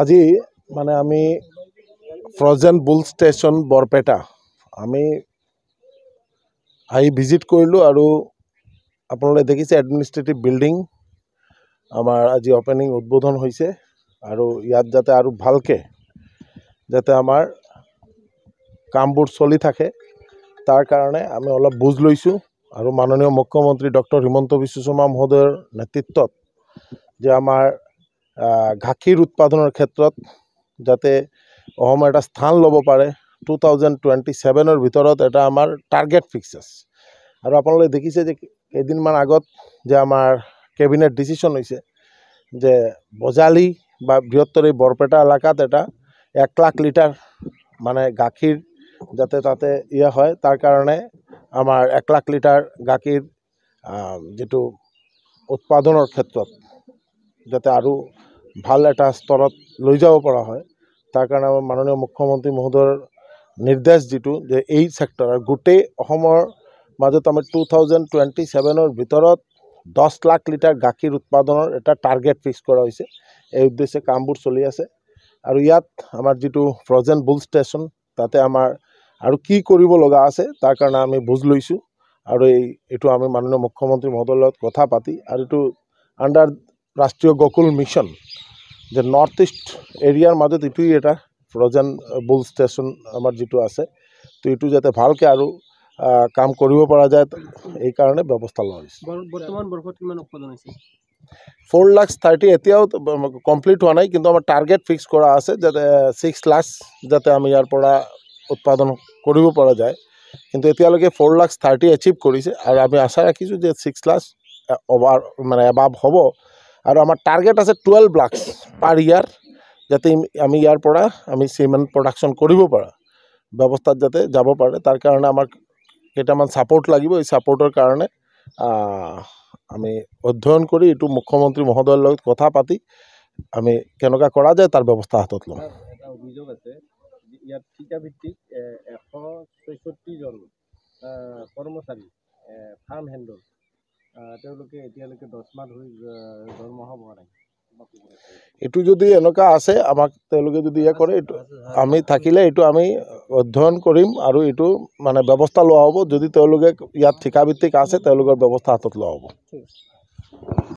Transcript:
আজি মানে আমি ফ্ৰজেন বুল ষ্টেচন বৰপেটা আমি ভিজিট কৰিলোঁ আৰু আপোনালোকে দেখিছে এডমিনিষ্ট্ৰেটিভ বিল্ডিং আমাৰ আজি অপেনিং উদ্বোধন হৈছে আৰু ইয়াত যাতে আৰু ভালকৈ যাতে আমাৰ কামবোৰ চলি থাকে তাৰ কাৰণে আমি অলপ বুজ লৈছোঁ আৰু মাননীয় মুখ্যমন্ত্ৰী ডক্টৰ হিমন্ত বিশ্ব শৰ্মা মহোদয়ৰ নেতৃত্বত যে আমাৰ গাখীৰ উৎপাদনৰ ক্ষেত্ৰত যাতে অসম এটা স্থান ল'ব পাৰে 2027 ভিতৰত এটা আমাৰ টাৰ্গেট ফিক্স আছে আৰু আপোনালোকে দেখিছে যে কেইদিনমান আগত যে আমাৰ কেবিনেট ডিচিশ্যন হৈছে যে বজালি বা বৃহত্তৰ এই বৰপেটা এলেকাত এটা 1 লাখ লিটাৰ মানে গাখীৰ যাতে তাতে হয় তাৰ কাৰণে আমাৰ 1 লাখ লিটাৰ গাখীৰ যেটো উৎপাদনৰ ক্ষেত্ৰত যাতে আৰু ভাল এটা স্তৰত লৈ যাব পৰা হয় তাৰ কাৰণে আমাৰ মাননীয় মুখ্যমন্ত্ৰী মহোদয়ৰ নিৰ্দেশ যেটো যে এই সেক্টৰ গোটেই অসমৰ মাজত আমি 2027 ভিতৰত 10 লাখ লিটাৰ গাখীৰ উৎপাদনৰ এটা টাৰ্গেট ফিক্স কৰা হৈছে এই উদ্দেশ্যে কামবোৰ চলি আছে আৰু ইয়াত আমাৰ যেটো ফ্ৰজেন বুল ষ্টেচন তাতে আমাৰ আৰু কি কৰিব লগা আছে তাৰ কাৰণে আমি বুজ লৈছোঁ আৰু এইটো আমি মাননীয় মুখ্যমন্ত্ৰী মহোদয়ৰ লগত কথা পাতি আৰু এইটো আণ্ডাৰ ৰাষ্ট্ৰীয় গকুল মিছন যে নৰ্থ ইষ্ট এৰিয়াৰ মাজত এইটোই এটা ফ্ৰজেন বুল ষ্টেচন আমাৰ যেটো আছে তো এইটো যাতে ভালকৈ আৰু কাম কৰিব পৰা যায় এই কাৰণে ব্যৱস্থা লোৱা হৈছে বৰ্তমান বৰ্ষত কিমান উৎপাদন হৈছে 4,30,000 এতিয়াও কমপ্লিট হোৱা নাই কিন্তু আমাৰ টাৰ্গেট ফিক্স কৰা আছে যাতে 6 লাখ যাতে আমি ইয়াৰ পৰা উৎপাদন কৰিব পৰা যায় কিন্তু এতিয়ালৈকে 4,30,000 এচিভ কৰিছে আৰু আমি আশা ৰাখিছোঁ যে 6 লাখ অভাৰ মানে এবাভ হ'ব আৰু আমাৰ টাৰ্গেট আছে 12 লাখ পাৰ ইয়াৰ যাতে আমি ইয়াৰ পৰা আমি চিমেণ্ট প্ৰডাকশ্যন কৰিব পৰা ব্যৱস্থাত যাতে যাব পাৰে তাৰ কাৰণে আমাৰ কেইটামান ছাপোৰ্ট লাগিব এই ছাপোৰ্টৰ কাৰণে আমি অধ্যয়ন কৰি এইটো মুখ্যমন্ত্ৰী মহোদয়ৰ লগত কথা পাতি আমি কেনেকুৱা কৰা যায় তাৰ ব্যৱস্থা হাতত ল'ম এটা অভিযোগ আছে ইয়াত ঠিকাভিত্তিক 166 জন কৰ্মচাৰী ফাৰ্ম হেণ্ডল তেওঁলোকে এতিয়ালৈকে 10 মাহ ধৰি দৰমহা পোৱা নাই এইটো যদি এনেকুৱা আছে আমাক তেওঁলোকে যদি কৰে এইটো আমি থাকিলে এইটো আমি অধ্যয়ন কৰিম আৰু এইটো মানে ব্যৱস্থা লোৱা হ'ব যদি তেওঁলোকে ইয়াত ঠিকাভিত্তিক আছে তেওঁলোকৰ ব্যৱস্থা হাতত লোৱা হ'ব